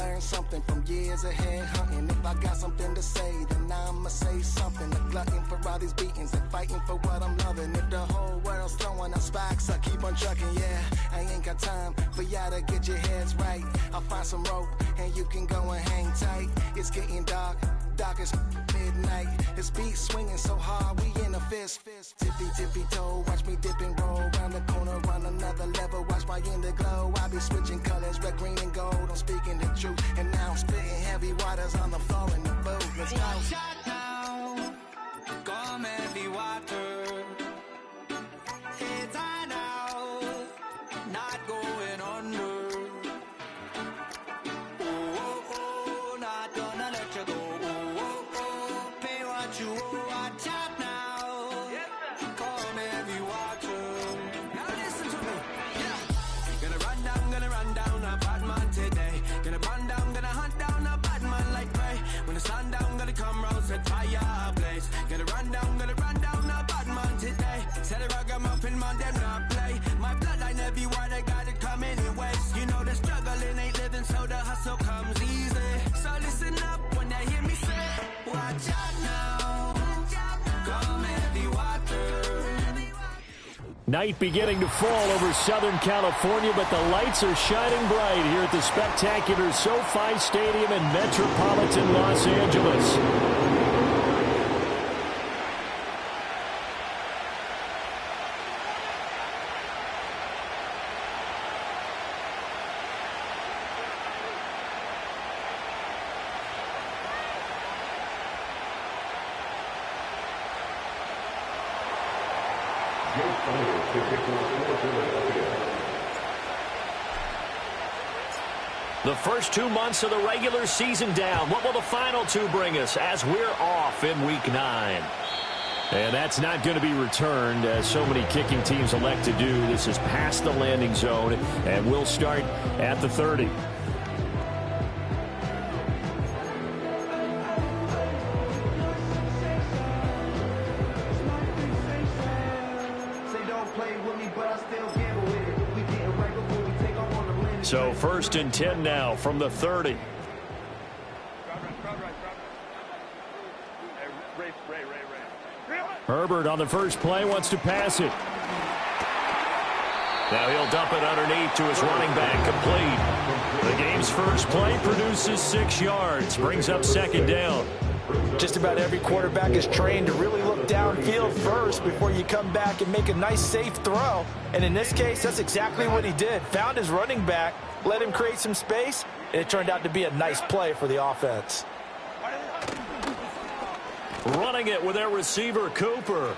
learn something from years of head hunting. If I got something to say, then I'ma say something. A glutton for all these beatings and fighting for what I'm loving. If the whole world's throwing up sparks, I keep on trucking, yeah. I ain't got time for y'all to get your heads right. I'll find some rope and you can go and hang tight. It's getting dark, dark as midnight. This beat swinging so hard, we in a fist. Tippy, tippy toe, watch me dip and roll. Round the corner, run another level, watch my glow. I be switching colors, red, green, and gold. I'm speaking the truth, and now I'm spitting heavy waters on the floor in the booth. Let's go. Shut down, come heavy water. It's on now, not going under. Oh, oh, oh, not gonna let you go. Oh, oh, oh, pay what you owe. Watch out now, come heavy water. Now listen to me, yeah. Gonna run down a bad man today. Gonna run down, gonna hunt down a bad man like prey. When the sun down, gonna come round, set fire ablaze. Gonna run down a bad man today. Said a ragamuffin man, them not play. My bloodline everywhere, they got it coming in waves. You know the struggling ain't living, so the hustle comes easy. So listen up when they hear me say, watch out now, come heavy water. Night beginning to fall over Southern California, but the lights are shining bright here at the spectacular SoFi Stadium in metropolitan Los Angeles. The first 2 months of the regular season down. What will the final two bring us as we're off in Week 9? And that's not going to be returned, as so many kicking teams elect to do. This is past the landing zone, and we'll start at the 30. So 1st and 10 now from the 30. Herbert on the first play wants to pass it. Now he'll dump it underneath to his running back, complete. The game's first play produces 6 yards, brings up 2nd down. Just about every quarterback is trained to really look downfield first before you come back and make a nice, safe throw. And in this case, that's exactly what he did. Found his running back, let him create some space, and it turned out to be a nice play for the offense. Running it with their receiver, Cooper.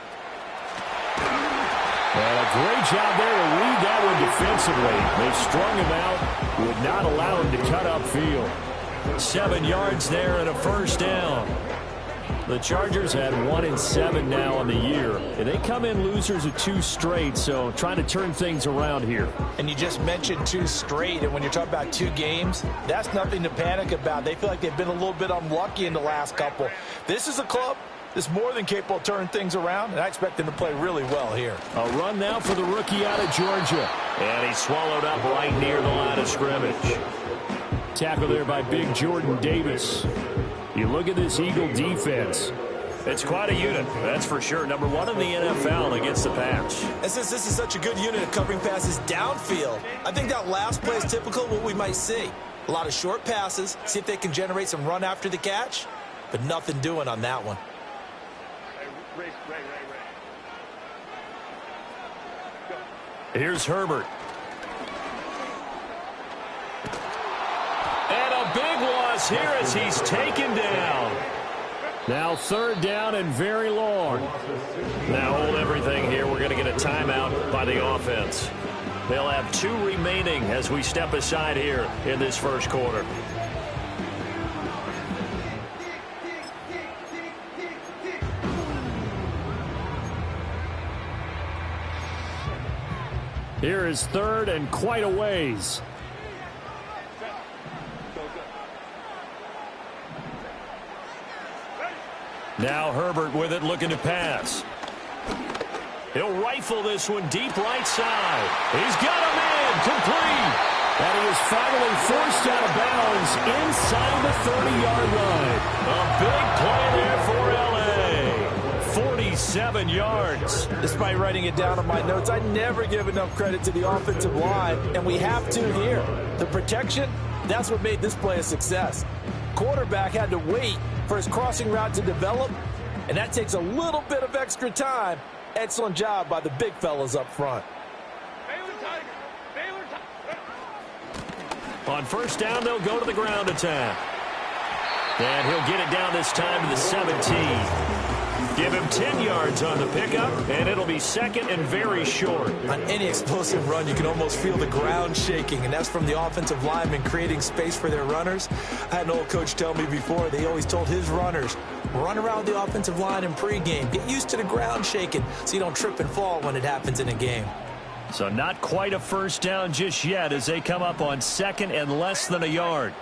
And a great job there to read that one defensively. They strung him out, would not allow him to cut upfield. 7 yards there and a 1st down. The Chargers had 1-7 now on the year. And they come in losers of 2 straight, so trying to turn things around here. And you just mentioned 2 straight, and when you're talking about 2 games, that's nothing to panic about. They feel like they've been a little bit unlucky in the last couple. This is a club that's more than capable of turning things around, and I expect them to play really well here. A run now for the rookie out of Georgia. And he's swallowed up right near the line of scrimmage. Tackle there by Big Jordan Davis. You look at this Eagle defense. It's quite a unit, that's for sure. Number 1 in the NFL against the pass. And since this is such a good unit of covering passes downfield, I think that last play is typical of what we might see. A lot of short passes, see if they can generate some run after the catch, but nothing doing on that one. Here's Herbert. And a big loss here as he's taken down. Now 3rd down and very long. Now hold everything here. We're going to get a timeout by the offense. They'll have 2 remaining as we step aside here in this first quarter. Here is 3rd and quite a ways. Now Herbert with it, looking to pass. He'll rifle this one deep right side. He's got him in, complete. And he is finally forced out of bounds 30-yard line. A big play there for L.A. 47 yards. Despite writing it down on my notes, I never give enough credit to the offensive line, and we have to here. The protection, that's what made this play a success. Quarterback had to wait for his crossing route to develop, and that takes a little bit of extra time. Excellent job by the big fellas up front. On first down, they'll go to the ground attack. And he'll get it down this time to the 17. Give him 10 yards on the pickup, and it'll be second and very short. On any explosive run, you can almost feel the ground shaking, and that's from the offensive linemen creating space for their runners. I had an old coach tell me before, they always told his runners, run around the offensive line in pregame. Get used to the ground shaking so you don't trip and fall when it happens in a game. So not quite a first down just yet as they come up on second and less than a yard.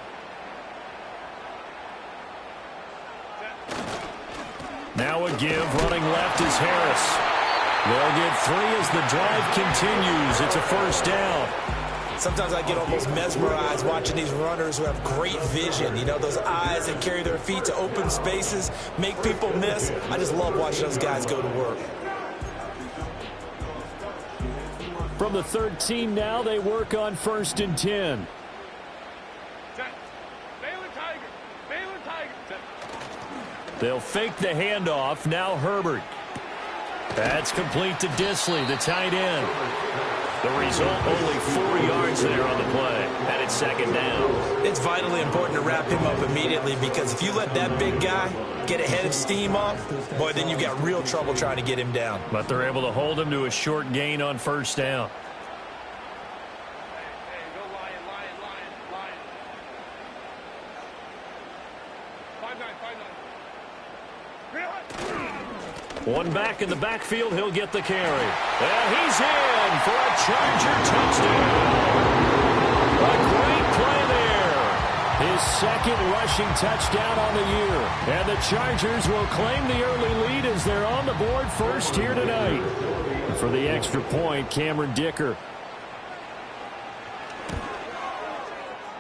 Now a give, running left is Harris. They'll get 3 as the drive continues. It's a first down. Sometimes I get almost mesmerized watching these runners who have great vision. You know, those eyes that carry their feet to open spaces, make people miss. I just love watching those guys go to work. From the 13 now, they work on first and 10. They'll fake the handoff. Now Herbert. That's complete to Disley, the tight end. The result, only 4 yards there on the play. And it's second down. It's vitally important to wrap him up immediately because if you let that big guy get a head of steam off, boy, then you've got real trouble trying to get him down. But they're able to hold him to a short gain on first down. One back in the backfield, he'll get the carry. And he's in for a Charger touchdown. A great play there. His second rushing touchdown on the year. And the Chargers will claim the early lead as they're on the board first here tonight. For the extra point, Cameron Dicker.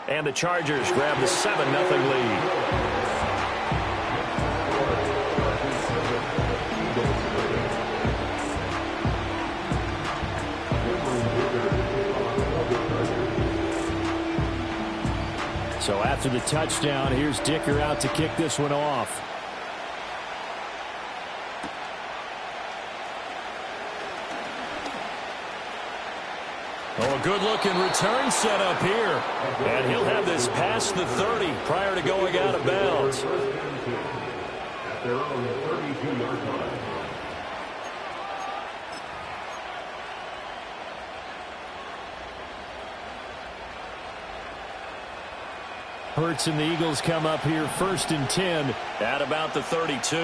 And the Chargers grab the 7-0 lead. So after the touchdown, here's Dicker out to kick this one off. Oh, a good-looking return set up here. And he'll have this past the 30 prior to going out of bounds. They're on the 32-yard line. Hurts and the Eagles come up here first and 10 at about the 32.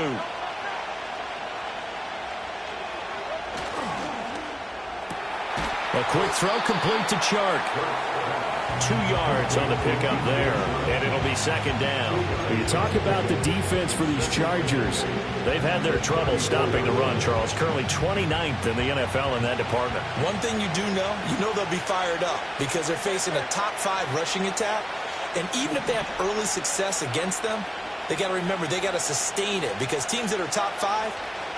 A quick throw complete to Chark. 2 yards on the pickup there, and it'll be second down. When you talk about the defense for these Chargers, they've had their trouble stopping the run, Charles. Currently 29th in the NFL in that department. One thing you do know, they'll be fired up because they're facing a top 5 rushing attack. And even if they have early success against them, they got to remember they got to sustain it because teams that are top 5,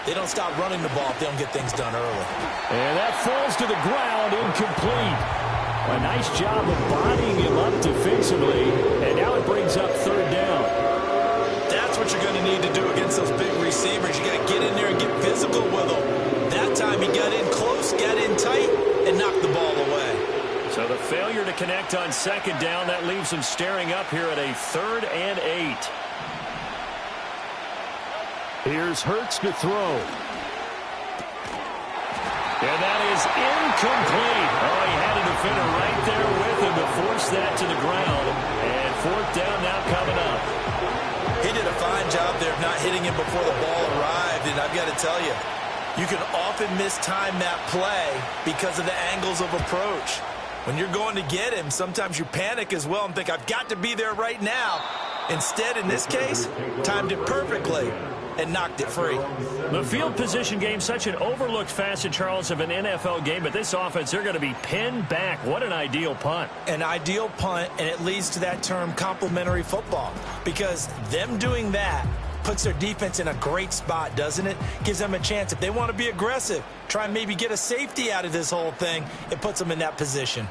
they don't stop running the ball if they don't get things done early. And that falls to the ground, incomplete. A nice job of bodying him up defensively, and now it brings up third down. That's what you're going to need to do against those big receivers. You got to get in there and get physical with them. That time he got in close, got in tight, and knocked the ball away. So the failure to connect on second down, that leaves them staring up here at a 3rd and 8. Here's Hurts to throw. And that is incomplete. Oh, he had a defender right there with him to force that to the ground. And 4th down now coming up. He did a fine job there of not hitting him before the ball arrived. And I've got to tell you, you can often mistime that play because of the angles of approach. When you're going to get him, sometimes you panic as well and think, I've got to be there right now. Instead, in this case, timed it perfectly. and knocked it free. The field position game, such an overlooked facet, Charles, of an NFL game, but this offense, they're going to be pinned back. What an ideal punt. An ideal punt, and it leads to that term complementary football, because them doing that puts their defense in a great spot, doesn't it? Gives them a chance. If they want to be aggressive, try and maybe get a safety out of this whole thing, it puts them in that position.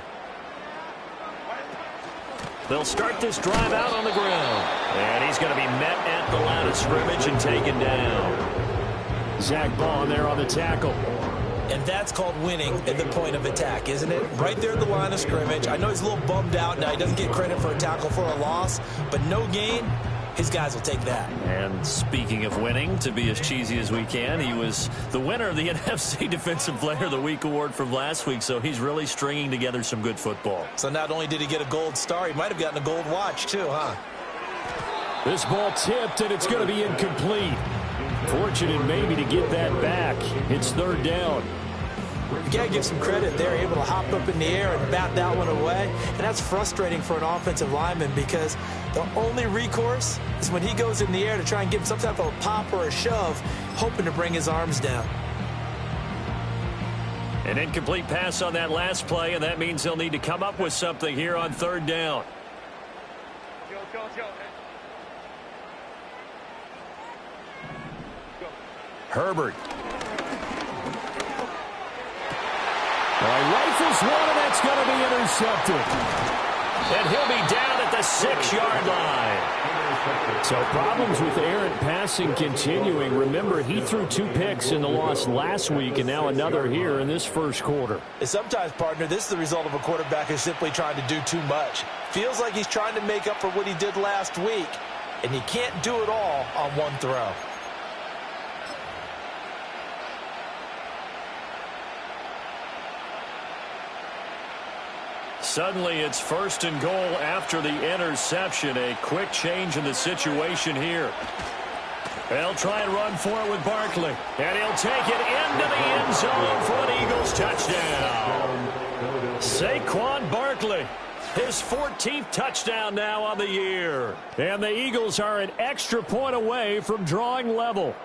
They'll start this drive out on the ground. And he's going to be met at the line of scrimmage and taken down. Zach Bond there on the tackle. And that's called winning at the point of attack, isn't it? Right there at the line of scrimmage. I know he's a little bummed out now. He doesn't get credit for a tackle for a loss, but no gain. His guys will take that. And speaking of winning, to be as cheesy as we can, he was the winner of the NFC Defensive Player of the Week award from last week, so he's really stringing together some good football. So not only did he get a gold star, he might have gotten a gold watch too, huh? This ball tipped, and it's going to be incomplete. Fortunate maybe to get that back. It's third down. You got to give some credit. They're able to hop up in the air and bat that one away. And that's frustrating for an offensive lineman because the only recourse is when he goes in the air to try and give some type of a pop or a shove, hoping to bring his arms down. An incomplete pass on that last play, and that means they'll need to come up with something here on third down. Herbert. Rifles one, and that's going to be intercepted. And he'll be down at the 6-yard line. So problems with errant passing continuing. Remember, he threw 2 picks in the loss last week, and now another here in this first quarter. And sometimes, partner, this is the result of a quarterback who's simply trying to do too much. Feels like he's trying to make up for what he did last week, and he can't do it all on one throw. Suddenly, it's first and goal after the interception. A quick change in the situation here. They'll try and run for it with Barkley. And he'll take it into the end zone for an Eagles touchdown. Saquon Barkley, his 14th touchdown now on the year. And the Eagles are an extra point away from drawing level.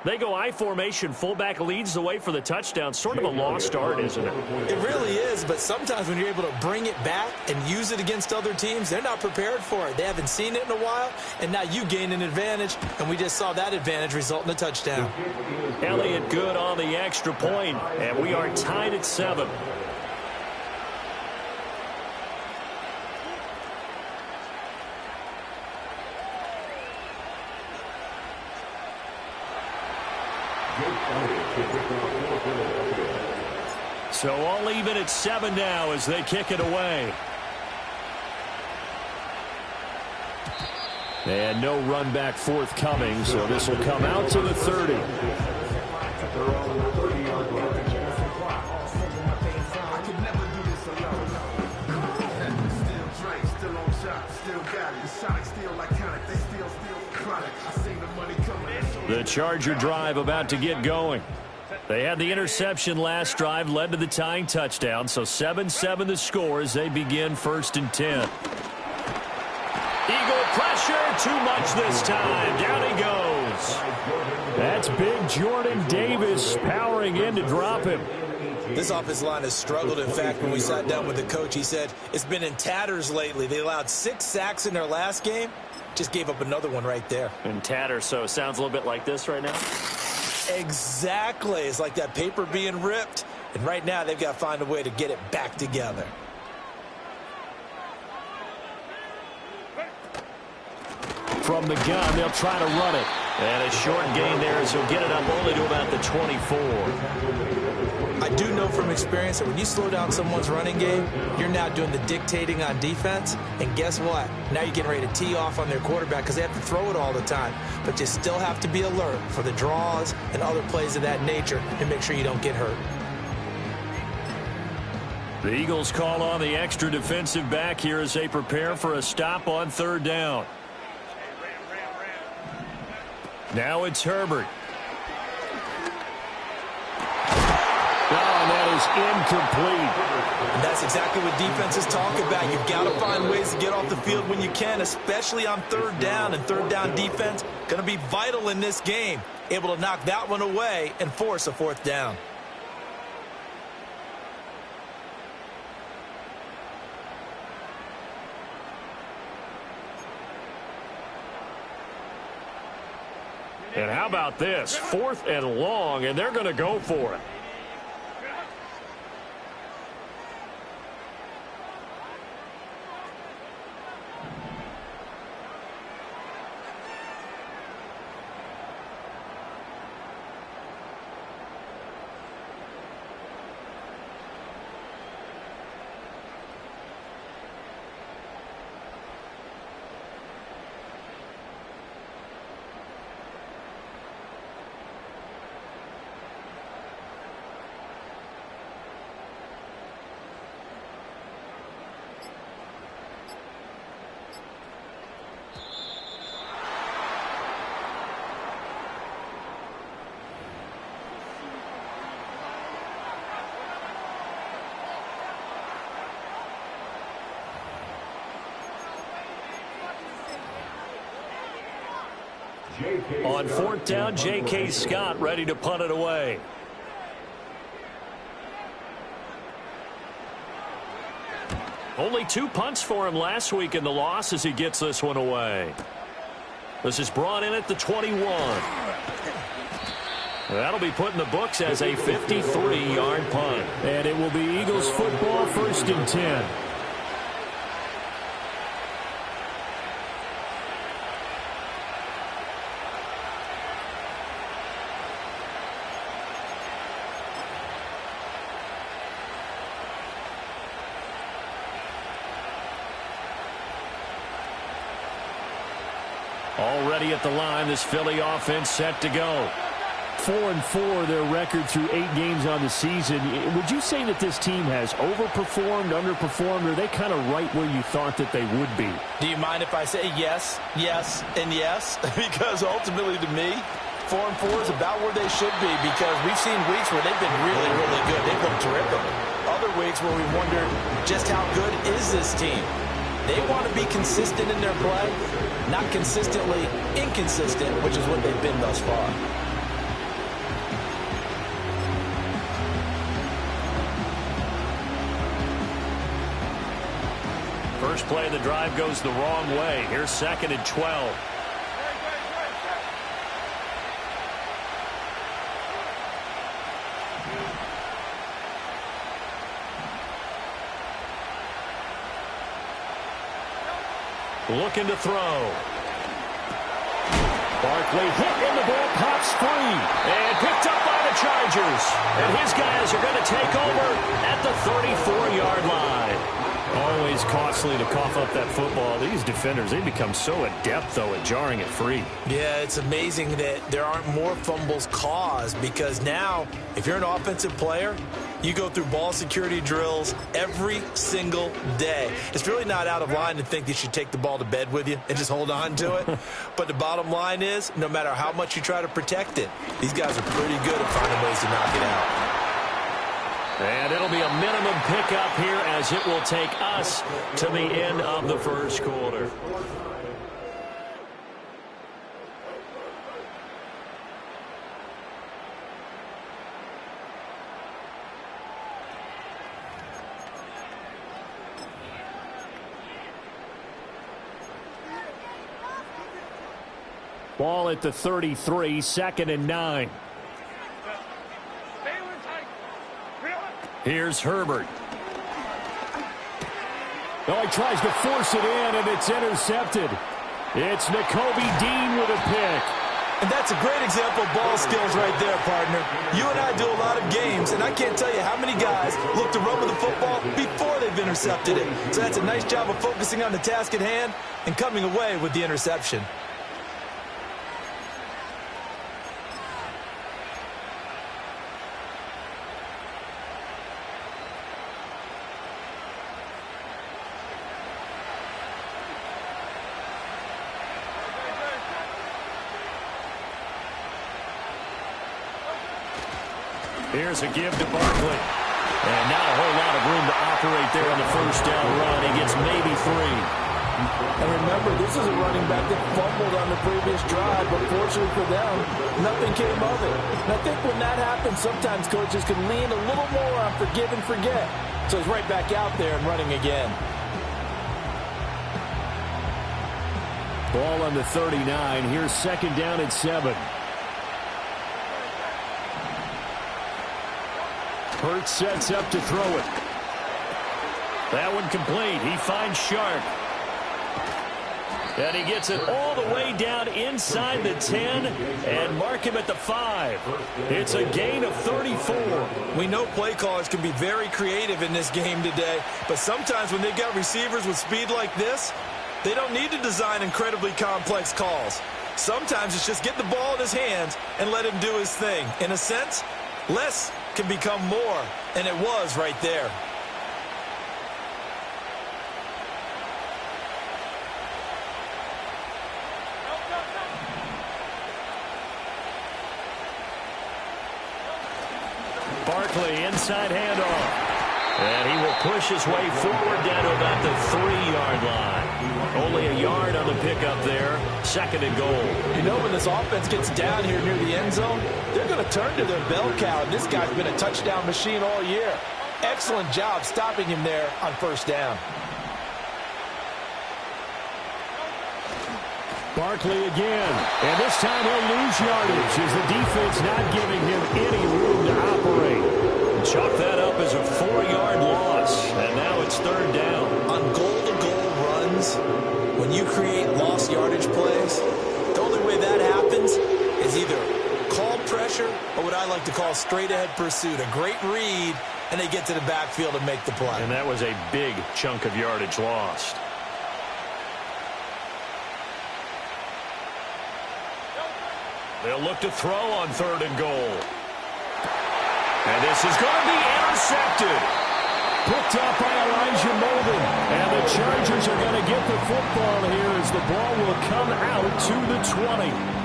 They go I formation. Fullback leads the way for the touchdown. Sort of a lost art, isn't it? It really is, but sometimes when you're able to bring it back and use it against other teams, they're not prepared for it. They haven't seen it in a while, and now you gain an advantage, and we just saw that advantage result in a touchdown. Elliott good on the extra point, and we are tied at 7. So all even at 7 now as they kick it away. And no run back forthcoming, so this will come out to the 30. The Charger drive about to get going. They had the interception last drive, led to the tying touchdown, so 7-7 the score as they begin 1st and 10. Eagle pressure, too much this time. Down he goes. That's big Jordan Davis powering in to drop him. This offensive line has struggled. In fact, when we sat down with the coach, he said it's been in tatters lately. They allowed 6 sacks in their last game. Just gave up another one right there. In tatters, so it sounds a little bit like this right now? Exactly. It's like that paper being ripped. And right now, they've got to find a way to get it back together. From the gun, they'll try to run it. And a short gain there as he'll get it up only to about the 24. I do know from experience that when you slow down someone's running game, you're now doing the dictating on defense. And guess what? Now you're getting ready to tee off on their quarterback because they have to throw it all the time. But you still have to be alert for the draws and other plays of that nature to make sure you don't get hurt. The Eagles call on the extra defensive back here as they prepare for a stop on 3rd down. Now it's Herbert. Oh, and that is incomplete. And that's exactly what defenses talk about. You've got to find ways to get off the field when you can, especially on third down. And third down defense going to be vital in this game. Able to knock that one away and force a fourth down. And how about this? 4th and long, and they're going to go for it. On 4th down, J.K. Scott ready to punt it away. Only 2 punts for him last week in the loss as he gets this one away. This is brought in at the 21. That'll be put in the books as a 53-yard punt. And it will be Eagles football, 1st and 10. Already at the line, this Philly offense set to go. 4-4 their record through 8 games on the season. Would you say that this team has overperformed, underperformed, or are they kind of right where you thought that they would be? Do you mind if I say yes, yes, and yes? Because ultimately to me, 4-4 is about where they should be, because we've seen weeks where they've been really, really good. They've looked terrific. Other weeks where we wondered just how good is this team? They want to be consistent in their play, not consistently inconsistent, which is what they've been thus far. First play of the drive goes the wrong way. Here's 2nd and 12. Looking to throw. Barkley hit and the ball pops free. And picked up by the Chargers. And his guys are going to take over at the 34-yard line. Always costly to cough up that football. These defenders, they become so adept, though, at jarring it free. Yeah, it's amazing that there aren't more fumbles caused, because now, if you're an offensive player, you go through ball security drills every single day. It's really not out of line to think you should take the ball to bed with you and just hold on to it. But the bottom line is, no matter how much you try to protect it, these guys are pretty good at finding ways to knock it out. And it'll be a minimum pickup here as it will take us to the end of the first quarter. Ball at the 33, 2nd and 9. Here's Herbert. Oh, he tries to force it in, and it's intercepted. It's Nakobe Dean with a pick. And that's a great example of ball skills right there, partner. You and I do a lot of games, and I can't tell you how many guys look to run with the football before they've intercepted it. So that's a nice job of focusing on the task at hand and coming away with the interception. Here's a give to Barkley. And not a whole lot of room to operate there on the first down run. He gets maybe 3. And remember, this is a running back that fumbled on the previous drive, but fortunately for them, nothing came of it. And I think when that happens, sometimes coaches can lean a little more on forgive and forget. So he's right back out there and running again. Ball on the 39. Here's second down and 7. Hurts sets up to throw it. That one complete. He finds Sharp. And he gets it all the way down inside the 10 and mark him at the 5. It's a gain of 34. We know play callers can be very creative in this game today, but sometimes when they got receivers with speed like this, they don't need to design incredibly complex calls. Sometimes it's just get the ball in his hands and let him do his thing. In a sense, less can become more, and it was right there. Barkley, inside handoff. And he will push his way forward down to about the 3-yard line. Only a yard on the pickup there. Second and goal. You know, when this offense gets down here near the end zone, they're going to turn to their bell cow, and this guy's been a touchdown machine all year. Excellent job stopping him there on first down. Barkley again. And this time he'll lose yardage as the defense not giving him any room to operate. Chalk that up as a 4-yard loss. And now it's third down. On goal-to-goal runs, when you create lost yardage plays, the only way that happens is either called pressure or what I like to call straight-ahead pursuit. A great read, and they get to the backfield and make the play. And that was a big chunk of yardage lost. They'll look to throw on third and goal. And this is going to be intercepted. Picked up by Elijah Molden. And the Chargers are going to get the football here as the ball will come out to the 20.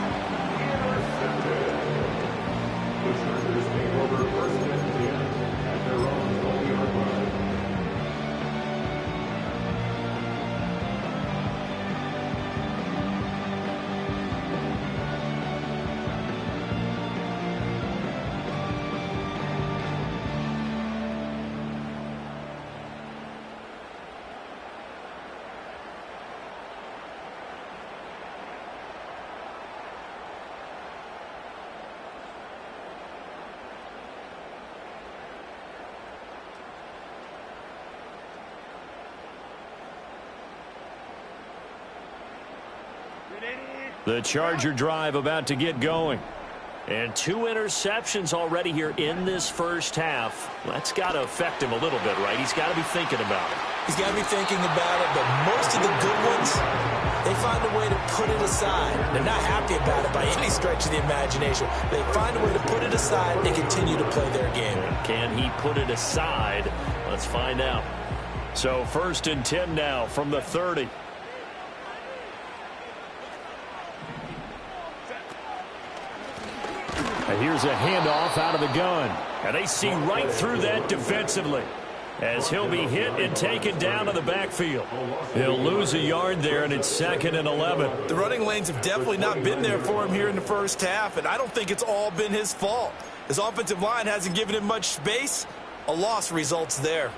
The Charger drive about to get going. And 2 interceptions already here in this first half. That's got to affect him a little bit, right? He's got to be thinking about it. He's got to be thinking about it, but most of the good ones, they find a way to put it aside. They're not happy about it by any stretch of the imagination. They find a way to put it aside and continue to play their game. Can he put it aside? Let's find out. So first and 10 now from the 30. And here's a handoff out of the gun. And they see right through that defensively as he'll be hit and taken down to the backfield. He'll lose a yard there, and it's second and 11. The running lanes have definitely not been there for him here in the first half, and I don't think it's all been his fault. His offensive line hasn't given him much space. A loss results there.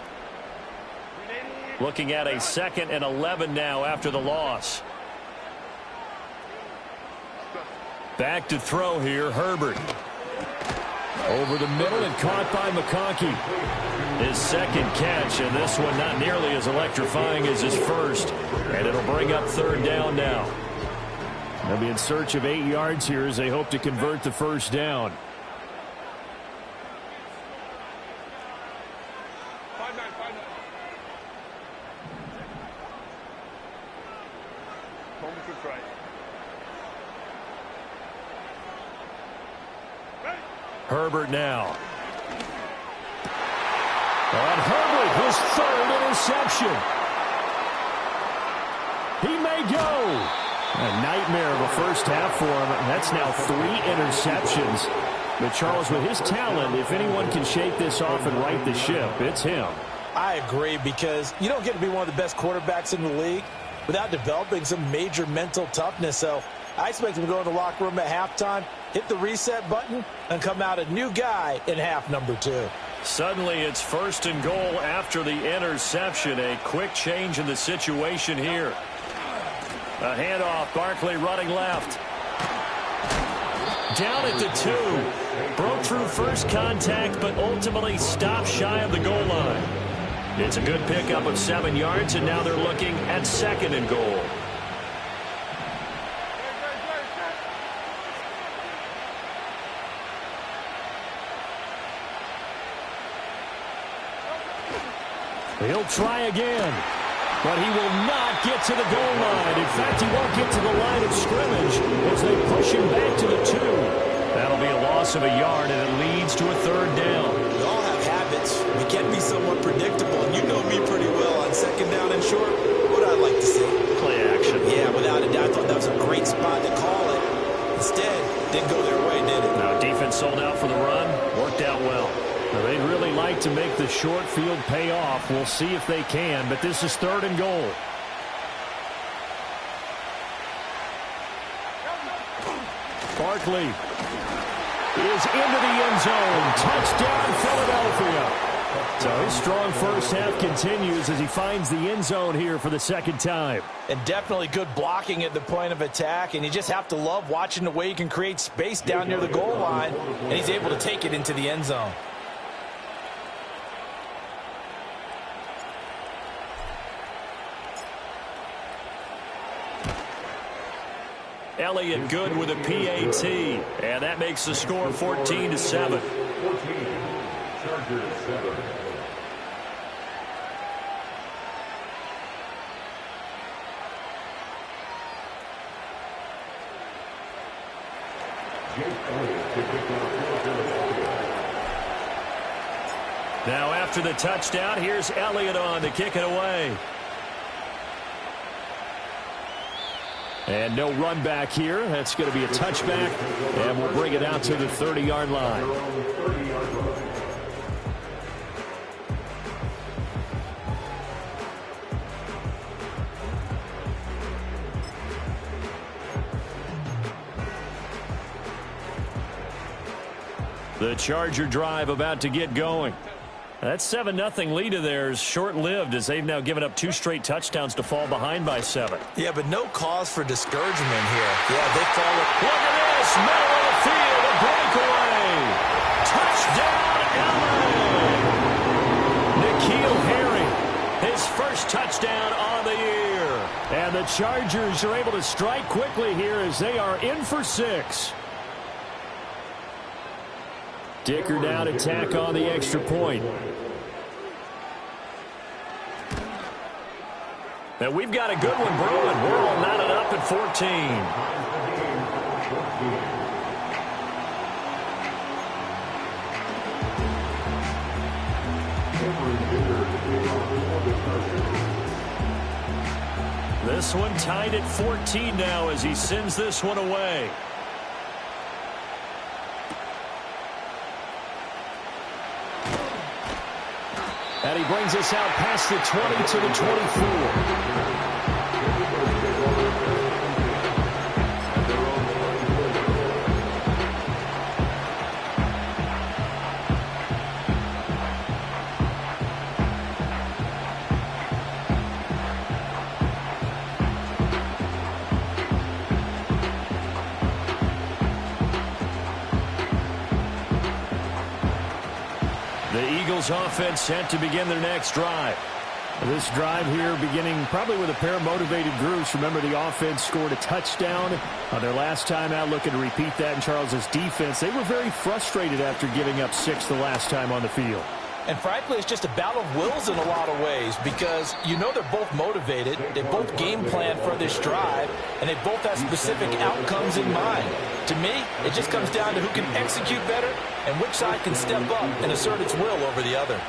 Looking at a second and 11 now after the loss. Back to throw here, Herbert. Over the middle and caught by McConkey. His second catch, and this one not nearly as electrifying as his first. And it'll bring up third down now. They'll be in search of 8 yards here as they hope to convert the first down. Herbert now. On Herbert, his third interception. He may go. A nightmare of a first half for him. That's now 3 interceptions. But Charles, with his talent, if anyone can shake this off and right the ship, it's him. I agree, because you don't get to be one of the best quarterbacks in the league without developing some major mental toughness. So I expect him to go in the locker room at halftime, hit the reset button, and come out a new guy in half number 2. Suddenly it's 1st and goal after the interception. A quick change in the situation here. A handoff, Barkley running left. Down at the 2. Broke through first contact, but ultimately stopped shy of the goal line. It's a good pickup of 7 yards, and now they're looking at 2nd and goal. He'll try again, but he will not get to the goal line. In fact, he won't get to the line of scrimmage as they push him back to the 2. That'll be a loss of a yard, and it leads to a 3rd down. We all have habits. We can be somewhat predictable, and you know me pretty well. On 2nd down and short, what I'd like to see. Play action. Yeah, without a doubt. I thought that was a great spot to call it. Instead, didn't go their way, did it? Now, defense sold out for the run. Worked out well. Now, they'd really like to make the short field pay off. We'll see if they can, but this is 3rd and goal. Barkley is into the end zone. Touchdown, Philadelphia. So his strong first half continues as he finds the end zone here for the 2nd time. And definitely good blocking at the point of attack, and you just have to love watching the way he can create space down near the goal line, and he's able to take it into the end zone. Elliott good with a PAT, and that makes the score 14-7. Now after the touchdown, here's Elliott on to kick it away. And no run back here. That's going to be a touchback, and we'll bring it out to the 30-yard line. The Charger drive about to get going. That 7-0 lead of theirs short-lived as they've now given up 2 straight touchdowns to fall behind by 7. Yeah, but no cause for discouragement here. Yeah, they fall. Look at this, middle of the field, a breakaway. Touchdown, LA. N'Keal Harry, his first touchdown on the year. And the Chargers are able to strike quickly here as they are in for 6. Dicker down to tack on the extra point. Now we've got a good one brewing. We're all knotted up at 14. This one tied at 14 now as he sends this one away. And he brings us out past the 20 to the 24. Eagles offense set to begin their next drive. This drive here beginning probably with a pair of motivated groups. Remember, the offense scored a touchdown on their last time out, looking to repeat that in Charles's defense. They were very frustrated after giving up 6 the last time on the field. And frankly, it's just a battle of wills in a lot of ways, because you know they're both motivated, they both game plan for this drive, and they both have specific outcomes in mind. To me, it just comes down to who can execute better and which side can step up and assert its will over the other.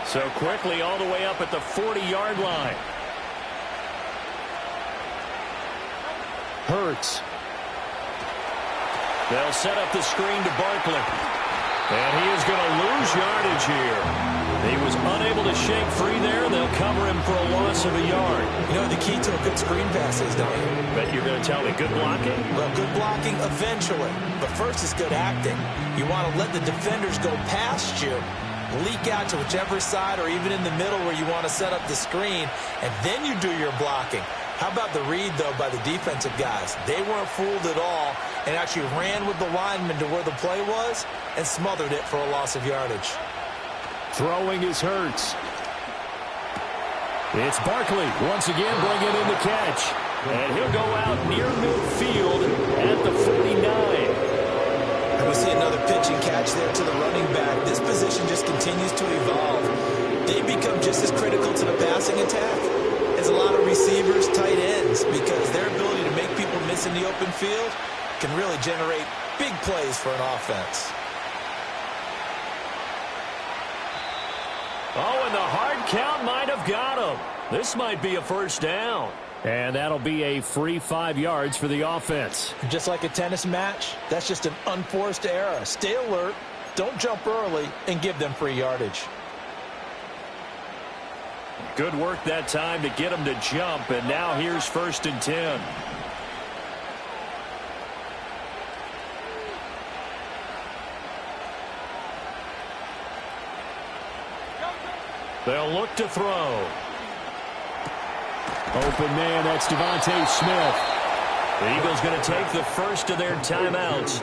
So quickly all the way up at the 40-yard line. Hurts. They'll set up the screen to Barkley. And he is going to lose yardage here. He was unable to shake free there. They'll cover him for a loss of a yard. You know the key to a good screen pass is, don't you? Bet you're going to tell me good blocking? Well, good blocking eventually. But first is good acting. You want to let the defenders go past you, leak out to whichever side or even in the middle where you want to set up the screen, and then you do your blocking. How about the read, though, by the defensive guys? They weren't fooled at all and actually ran with the lineman to where the play was and smothered it for a loss of yardage. Throwing is Hurts. It's Barkley once again bringing in the catch. And he'll go out near midfield at the 49. And we see another pitch and catch there to the running back. This position just continues to evolve. They become just as critical to the passing attack as a lot of receivers, tight ends, because their ability to make people miss in the open field can really generate big plays for an offense. Oh, and the hard count might have got him. This might be a first down. And that'll be a free 5 yards for the offense. Just like a tennis match, that's just an unforced error. Stay alert, don't jump early, and give them free yardage. Good work that time to get him to jump, and now here's 1st and 10. They'll look to throw. Open man, that's Devontae Smith. The Eagles going to take the first of their timeouts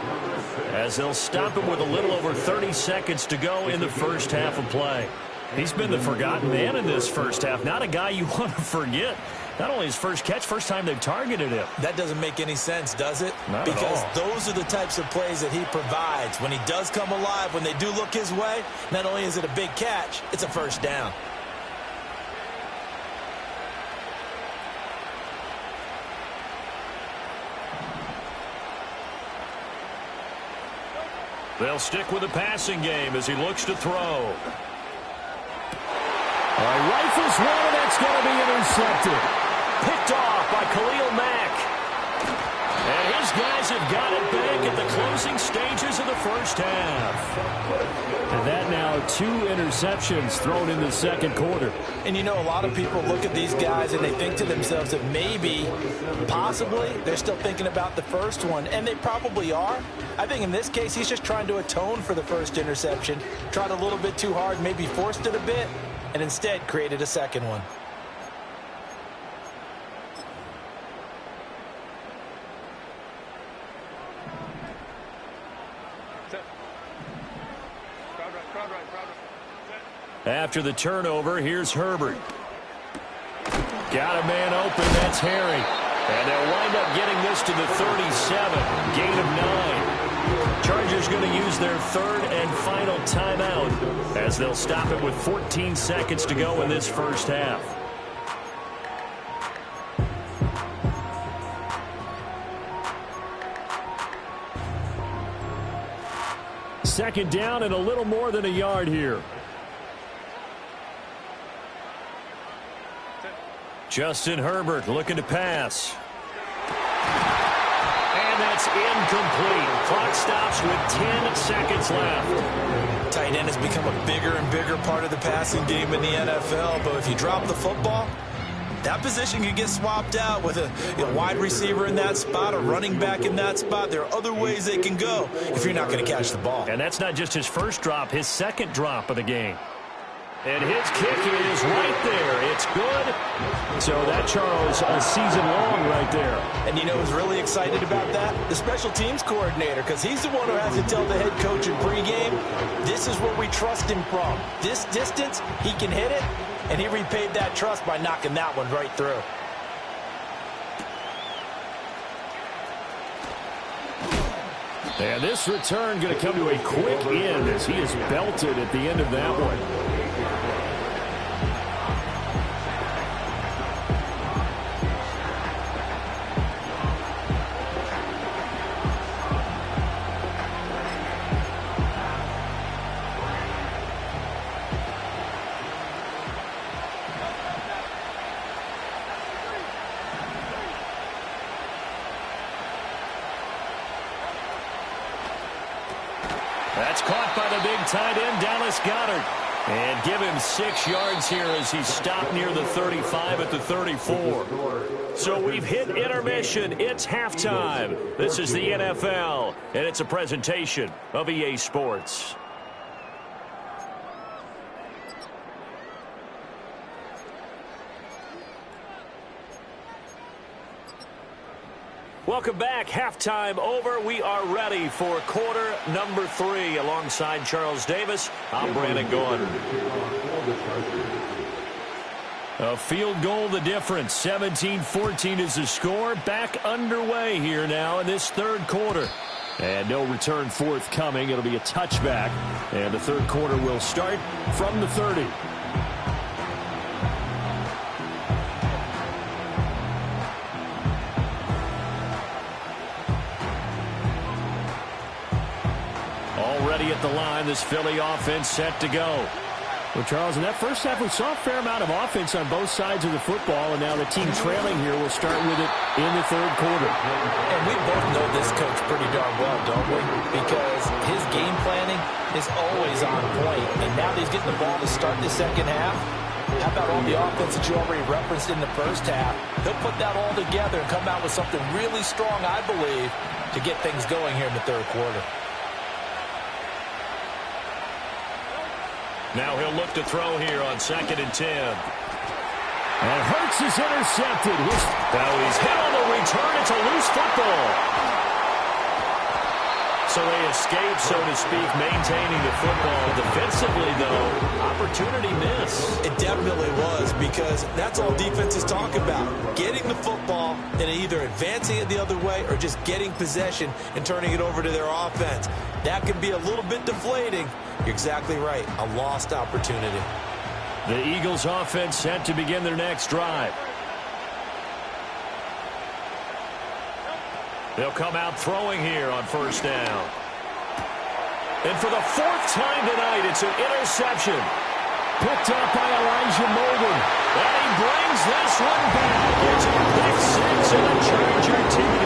as they'll stop him with a little over 30 seconds to go in the first half of play. He's been the forgotten man in this first half. Not a guy you want to forget. Not only his first catch, first time they've targeted him. That doesn't make any sense, does it? Not at because all. those are the types of plays that he provides. When he does come alive, when they do look his way, not only is it a big catch, it's a first down. They'll stick with the passing game as he looks to throw. Rifles one, and that's going to be intercepted. Picked off by Khalil Mack. And his guys have got it back at the closing stages of the first half. And that now 2 interceptions thrown in the second quarter. And you know, a lot of people look at these guys and they think to themselves that maybe, possibly, they're still thinking about the first one. And they probably are. I think in this case, he's just trying to atone for the first interception. Tried a little bit too hard, maybe forced it a bit, and instead created a second one. After the turnover, here's Herbert. Got a man open, that's Harry. And they'll wind up getting this to the 37, gain of 9. Chargers going to use their 3rd and final timeout as they'll stop it with 14 seconds to go in this first half. Second down and a little more than a yard here. Justin Herbert looking to pass. And that's incomplete. Clock stops with 10 seconds left. Tight end has become a bigger and bigger part of the passing game in the NFL, but if you drop the football, that position can get swapped out with a wide receiver in that spot, a running back in that spot. There are other ways they can go if you're not going to catch the ball. And that's not just his first drop, his second drop of the game. And his kick is right there. It's good. So that, Charles, a season long right there. And you know who's really excited about that? The special teams coordinator, because he's the one who has to tell the head coach in pregame, this is where we trust him from. This distance, he can hit it, and he repaid that trust by knocking that one right through. And this return going to come to a quick end as he is belted at the end of that one. That's caught by the big tight end, Dallas Goedert. And give him 6 yards here as he's stopped near the 35 at the 34. So we've hit intermission. It's halftime. This is the NFL, and it's a presentation of EA Sports. Welcome back. Halftime over. We are ready for quarter number 3. Alongside Charles Davis, I'm Brandon Gaudin. A field goal the difference. 17-14 is the score. Back underway here now in this third quarter. And no return forthcoming. It'll be a touchback. And the third quarter will start from the 30. Already at the line, this Philly offense set to go. Well, Charles, in that first half, we saw a fair amount of offense on both sides of the football, and now the team trailing here will start with it in the third quarter. And we both know this coach pretty darn well, don't we? Because his game planning is always on point, and now that he's getting the ball to start the second half, how about all the offense that you already referenced in the first half? He'll put that all together and come out with something really strong, I believe, to get things going here in the third quarter. Now he'll look to throw here on 2nd and 10. And Hurts is intercepted. Now he's hit on the return. It's a loose football. So they escape, so to speak, maintaining the football. Defensively, though, opportunity miss. It definitely was, because that's all defenses talk about. Getting the football and either advancing it the other way or just getting possession and turning it over to their offense. That can be a little bit deflating. You're exactly right. A lost opportunity. The Eagles offense set to begin their next drive. They'll come out throwing here on first down. And for the 4th time tonight, it's an interception. Picked up by Elijah Molden. And he brings this one back. It's a pick 6 and a Charger TD.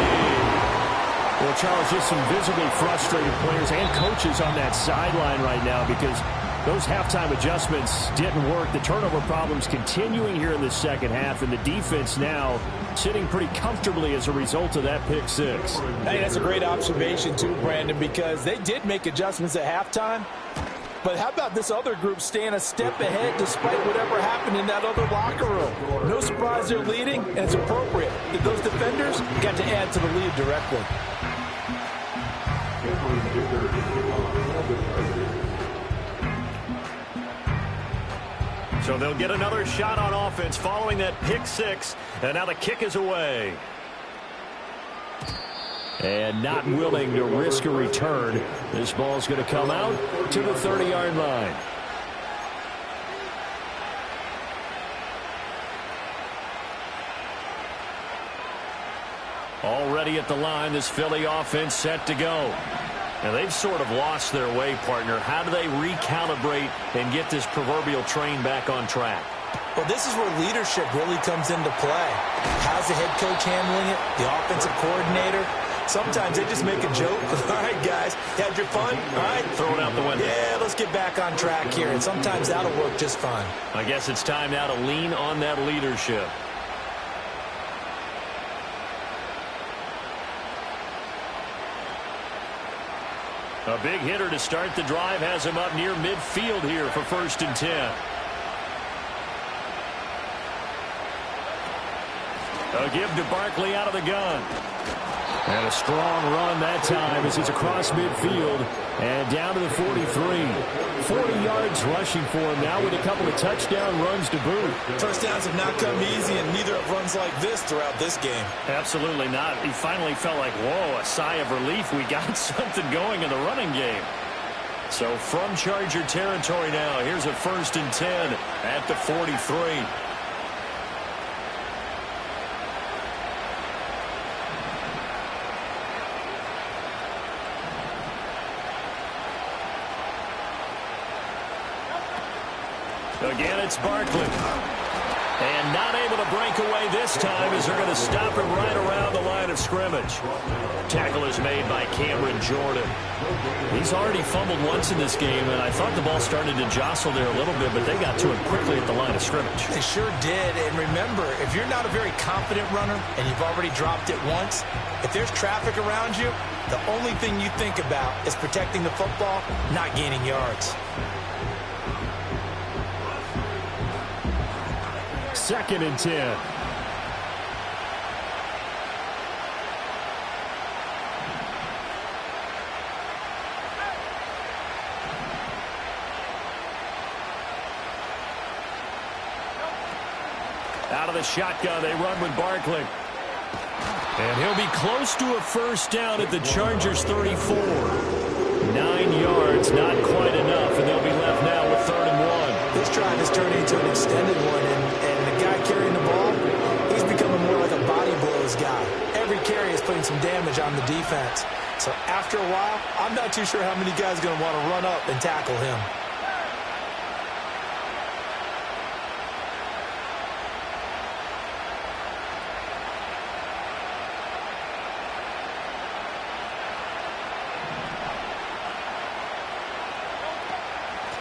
Well, Charles, just some visibly frustrated players and coaches on that sideline right now because those halftime adjustments didn't work. The turnover problems continuing here in the second half, and the defense now sitting pretty comfortably as a result of that pick 6. Hey, that's a great observation too, Brandon, because they did make adjustments at halftime. But how about this other group staying a step ahead despite whatever happened in that other locker room? No surprise they're leading, and it's appropriate that those defenders got to add to the lead directly. So they'll get another shot on offense following that pick 6, and now the kick is away. And not willing to risk a return. This ball's going to come out to the 30-yard line. Already at the line, this Philly offense set to go. Now, they've sort of lost their way, partner. How do they recalibrate and get this proverbial train back on track? Well, this is where leadership really comes into play. How's the head coach handling it? The offensive coordinator? Sometimes they just make a joke. All right, guys, had your fun? All right. Throw it out the window. Yeah, let's get back on track here. And sometimes that'll work just fine. I guess it's time now to lean on that leadership. A big hitter to start the drive has him up near midfield here for 1st and 10. A give to Barkley out of the gun. And a strong run that time as he's across midfield and down to the 43. 40 yards rushing for him now with a couple of touchdown runs to boot. First downs have not come easy, and neither have runs like this throughout this game. Absolutely not. He finally felt like, whoa, a sigh of relief. We got something going in the running game. So from Charger territory now, here's a 1st and 10 at the 43. Again, it's Barkley. And not able to break away this time as they're going to stop him right around the line of scrimmage. Tackle is made by Cameron Jordan. He's already fumbled once in this game, and I thought the ball started to jostle there a little bit, but they got to him quickly at the line of scrimmage. They sure did. And remember, if you're not a very confident runner and you've already dropped it once, if there's traffic around you, the only thing you think about is protecting the football, not gaining yards. 2nd and 10. Out of the shotgun, they run with Barkley. And he'll be close to a first down at the Chargers' 34. 9 yards, not quite enough, and they'll be left now with 3rd and 1. This drive has turned into an extended one, and the guy carrying the ball, he's becoming more like a body blows guy. Every carry is putting some damage on the defense. So after a while, I'm not too sure how many guys are going to want to run up and tackle him.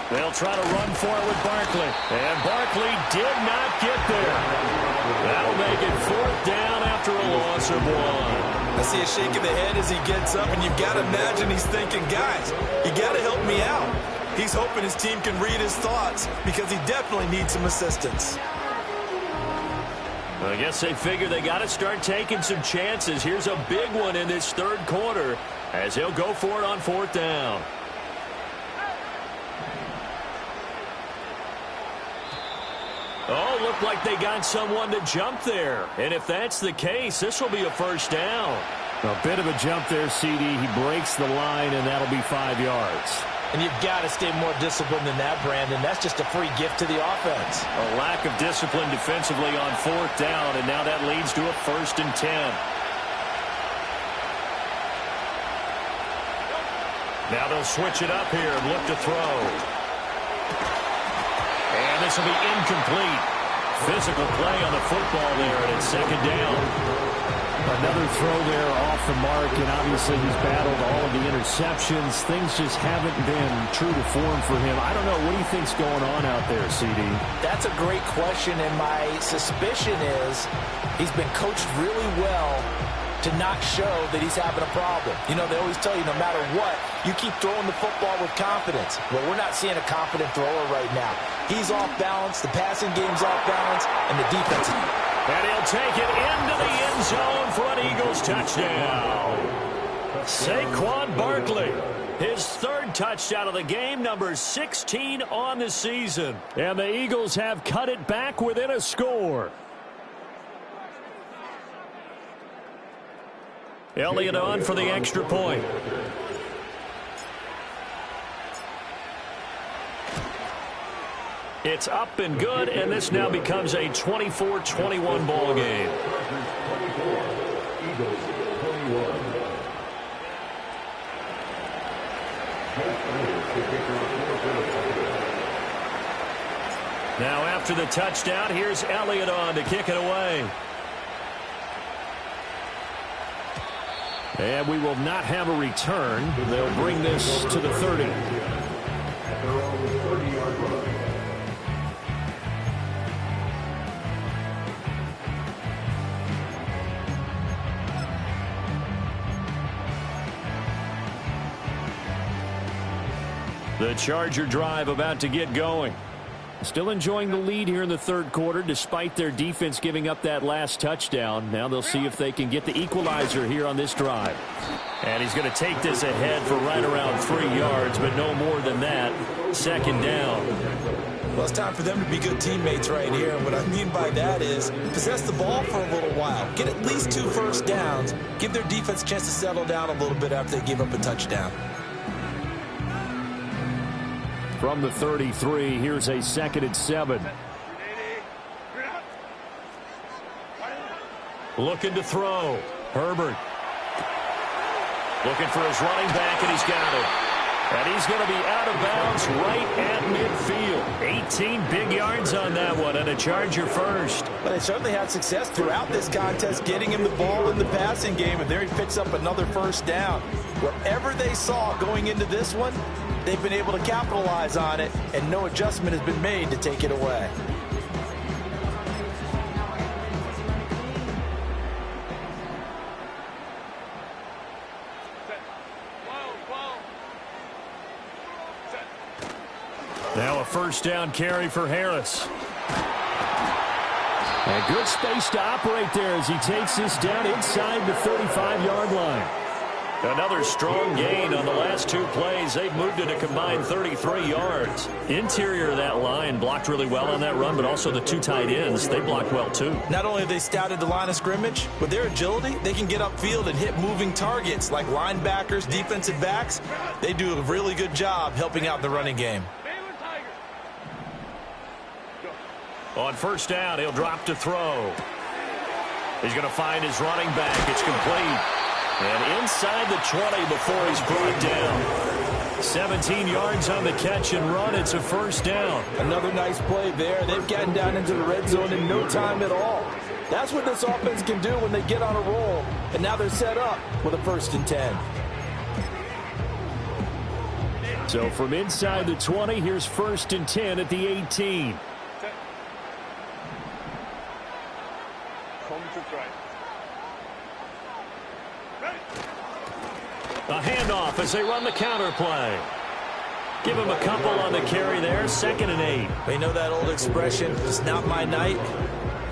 They'll try to run for it with Barkley. And Barkley did not get there. That'll make it 4th down after a loss of 1. I see a shake of the head as he gets up, and you've got to imagine he's thinking, guys, you got to help me out. He's hoping his team can read his thoughts because he definitely needs some assistance. I guess they figure they got to start taking some chances. Here's a big one in this 3rd quarter as he'll go for it on 4th down. Oh, looked like they got someone to jump there. And if that's the case, this will be a first down. A bit of a jump there, CD. He breaks the line, and that'll be 5 yards. And you've got to stay more disciplined than that, Brandon. That's just a free gift to the offense. A lack of discipline defensively on 4th down, and now that leads to a 1st and 10. Now they'll switch it up here and look to throw. And this will be incomplete. Physical play on the football there, and it's 2nd down. Another throw there off the mark, and obviously he's battled all of the interceptions. Things just haven't been true to form for him. I don't know. What do you think's going on out there, CD? That's a great question, and my suspicion is he's been coached really well to not show that he's having a problem. You know, they always tell you no matter what, you keep throwing the football with confidence. Well, we're not seeing a confident thrower right now. He's off balance, the passing game's off balance, and the defense. And he'll take it into the end zone for an Eagles touchdown. Saquon Barkley, his 3rd touchdown of the game, number 16 on the season. And the Eagles have cut it back within a score. Elliott on for the extra point. It's up and good, and this now becomes a 24-21 ball game. Now after the touchdown, here's Elliott on to kick it away. And we will not have a return. They'll bring this to the 30. The Charger drive about to get going. Still enjoying the lead here in the 3rd quarter despite their defense giving up that last touchdown. Now they'll see if they can get the equalizer here on this drive. And he's going to take this ahead for right around 3 yards, but no more than that. 2nd down. Well, it's time for them to be good teammates right here. And what I mean by that is possess the ball for a little while. Get at least 2 first downs. Give their defense a chance to settle down a little bit after they give up a touchdown. From the 33, here's a 2nd and 7. Looking to throw. Herbert. Looking for his running back, and he's got it. And he's going to be out of bounds right at midfield. 18 big yards on that one, and a Charger first. But they certainly had success throughout this contest getting him the ball in the passing game, and there he picks up another first down. Whatever they saw going into this one, they've been able to capitalize on it, and no adjustment has been made to take it away. Now a first down carry for Harris. And good space to operate there as he takes this down inside the 35-yard line. Another strong gain on the last two plays. They've moved it a combined 33 yards. Interior of that line blocked really well on that run, but also the two tight ends, they blocked well too. Not only have they scouted the line of scrimmage, with their agility, they can get upfield and hit moving targets like linebackers, defensive backs. They do a really good job helping out the running game. On first down, he'll drop to throw. He's going to find his running back. It's complete. And inside the 20 before he's brought down. 17 yards on the catch and run. It's a first down. Another nice play there. They've gotten down into the red zone in no time at all. That's what this offense can do when they get on a roll. And now they're set up with a 1st and 10. So from inside the 20, here's 1st and 10 at the 18. A handoff as they run the counter play. Give him a couple on the carry there. 2nd and 8. They know that old expression, it's not my night.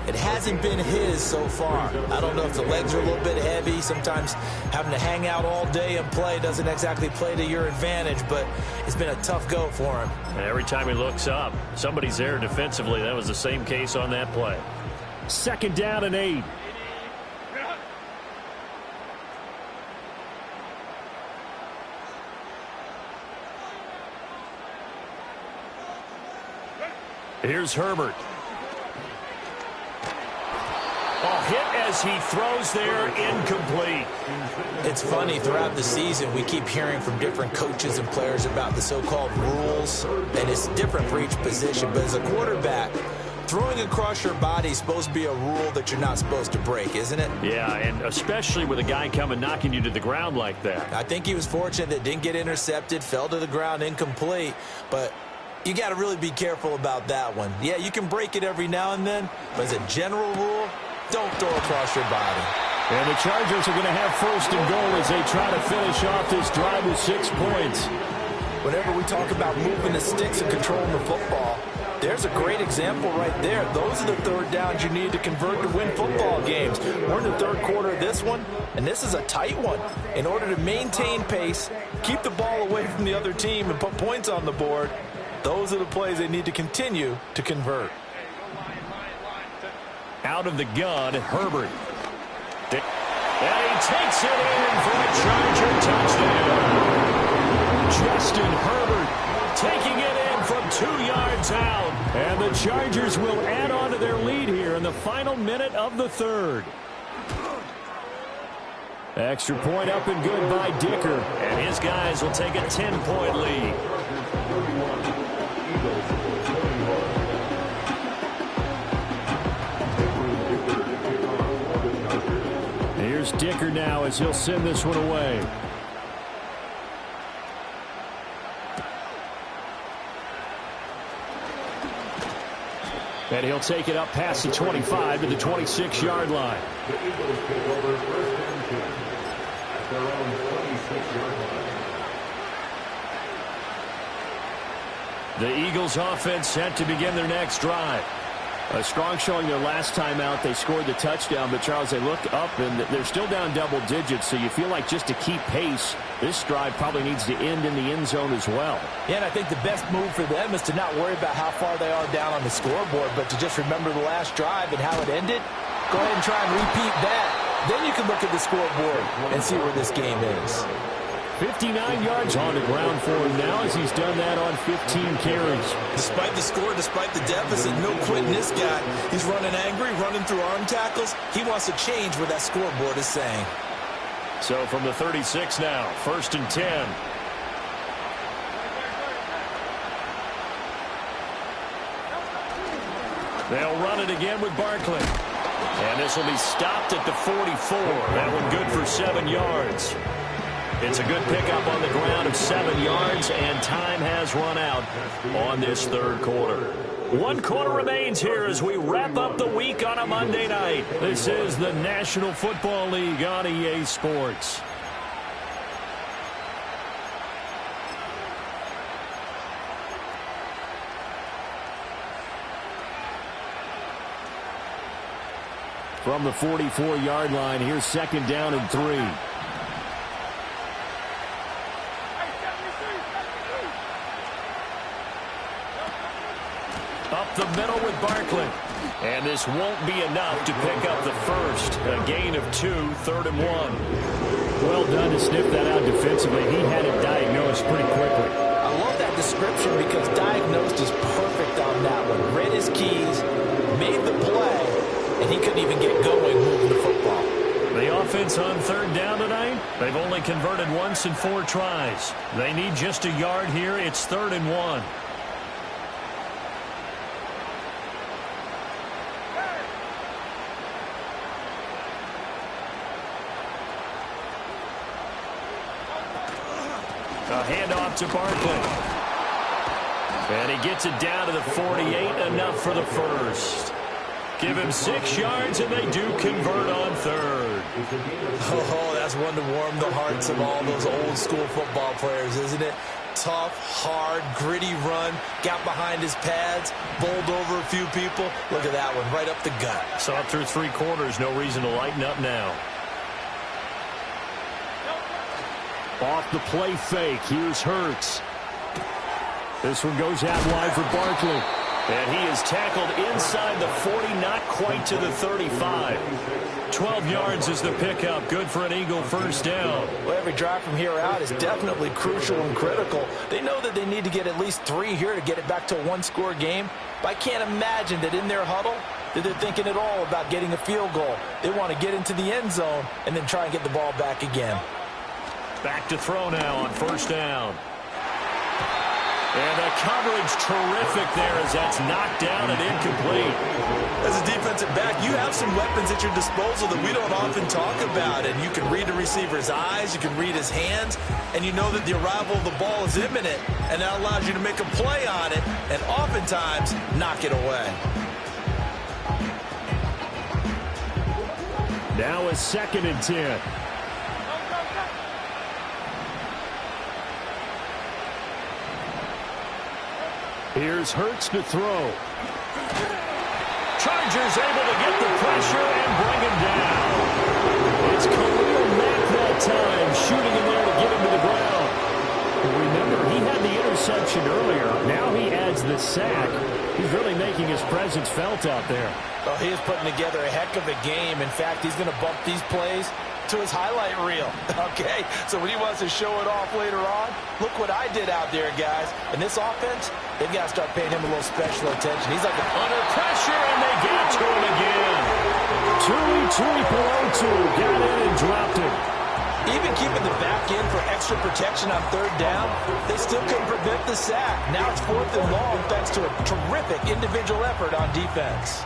It hasn't been his so far. I don't know if the legs are a little bit heavy. Sometimes having to hang out all day and play doesn't exactly play to your advantage, but it's been a tough go for him. Every time he looks up, somebody's there defensively. That was the same case on that play. 2nd down and 8. Here's Herbert. Hit as he throws there, incomplete. It's funny, throughout the season, we keep hearing from different coaches and players about the so-called rules, and it's different for each position. But as a quarterback, throwing across your body is supposed to be a rule that you're not supposed to break, isn't it? Yeah, and especially with a guy coming knocking you to the ground like that. I think he was fortunate that didn't get intercepted, fell to the ground incomplete, but you got to really be careful about that one. Yeah, you can break it every now and then, but as a general rule, don't throw across your body. And the Chargers are going to have 1st and goal as they try to finish off this drive with 6 points. Whenever we talk about moving the sticks and controlling the football, there's a great example right there. Those are the 3rd downs you need to convert to win football games. We're in the 3rd quarter of this one, and this is a tight one. In order to maintain pace, keep the ball away from the other team, and put points on the board, those are the plays they need to continue to convert. Out of the gun, Herbert. And he takes it in for a Charger touchdown. Justin Herbert taking it in from 2 yards out. And the Chargers will add on to their lead here in the final minute of the 3rd. Extra point up and good by Dicker. And his guys will take a 10-point lead. Here's Dicker now as he'll send this one away. And he'll take it up past the 25 to the 26-yard line. The Eagles offense set to begin their next drive. A strong showing their last time out. They scored the touchdown, but, Charles, they look up, and they're still down double digits, so you feel like just to keep pace, this drive probably needs to end in the end zone as well. Yeah, and I think the best move for them is to not worry about how far they are down on the scoreboard, but to just remember the last drive and how it ended. Go ahead and try and repeat that. Then you can look at the scoreboard and see where this game is. 59 yards on the ground for him now as he's done that on 15 carries. Despite the score, despite the deficit, no quitting this guy. He's running angry, running through arm tackles. He wants to change what that scoreboard is saying. So from the 36 now, 1st and 10. They'll run it again with Barkley. And this will be stopped at the 44. That one good for 7 yards. It's a good pickup on the ground of 7 yards, and time has run out on this third quarter. 1 quarter remains here as we wrap up the week on a Monday night. This is the National Football League on EA Sports. From the 44-yard line, here's 2nd down and 3. Up the middle with Barkley. And this won't be enough to pick up the first. A gain of 2, 3rd and 1. Well done to sniff that out defensively. He had it diagnosed pretty quickly. I love that description because diagnosed is perfect on that one. Read his keys, made the play, and he couldn't even get going moving the football. The offense on 3rd down tonight, they've only converted once in 4 tries. They need just a yard here. It's 3rd and 1. A handoff to Barkley. And he gets it down to the 48, enough for the first. Give him 6 yards, and they do convert on 3rd. Oh, that's one to warm the hearts of all those old-school football players, isn't it? Tough, hard, gritty run, got behind his pads, bowled over a few people. Look at that one, right up the gut. So up through 3 quarters, no reason to lighten up now. Off the play fake, here's Hurts. This one goes out wide for Barkley. And he is tackled inside the 40, not quite to the 35. 12 yards is the pickup. Good for an Eagle first down. Well, every drive from here out is definitely crucial and critical. They know that they need to get at least 3 here to get it back to a 1-score game. But I can't imagine that in their huddle that they're thinking at all about getting a field goal. They want to get into the end zone and then try and get the ball back again. Back to throw now on 1st down. And the coverage terrific there as that's knocked down and incomplete. As a defensive back, you have some weapons at your disposal that we don't often talk about. And you can read the receiver's eyes, you can read his hands, and you know that the arrival of the ball is imminent. And that allows you to make a play on it and oftentimes knock it away. Now a 2nd and 10. Here's Hurts to throw. Chargers able to get the pressure and bring him down. It's Khalil Mack that time, shooting in there to get him to the ground. Remember, he had the interception earlier. Now he adds the sack. He's really making his presence felt out there. Oh, he is putting together a heck of a game. In fact, he's going to bump these plays to his highlight reel. Okay, so when he wants to show it off later on, look what I did out there, guys. And this offense, they've got to start paying him a little special attention. He's like under pressure, and they get to him again. Tui below 2, got in and dropped it. Even keeping the back end for extra protection on 3rd down, they still couldn't prevent the sack. Now it's 4th and long thanks to a terrific individual effort on defense.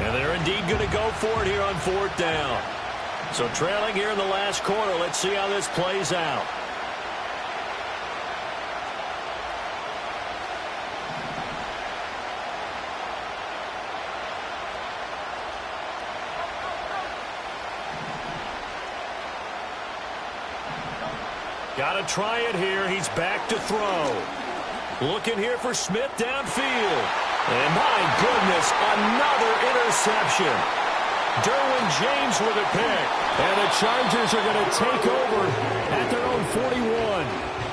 And they're indeed going to go for it here on 4th down. So trailing here in the last quarter. Let's see how this plays out. Got to try it here. He's back to throw. Looking here for Smith downfield. And my goodness, another interception. Derwin James with a pick. And the Chargers are going to take over at their own 41.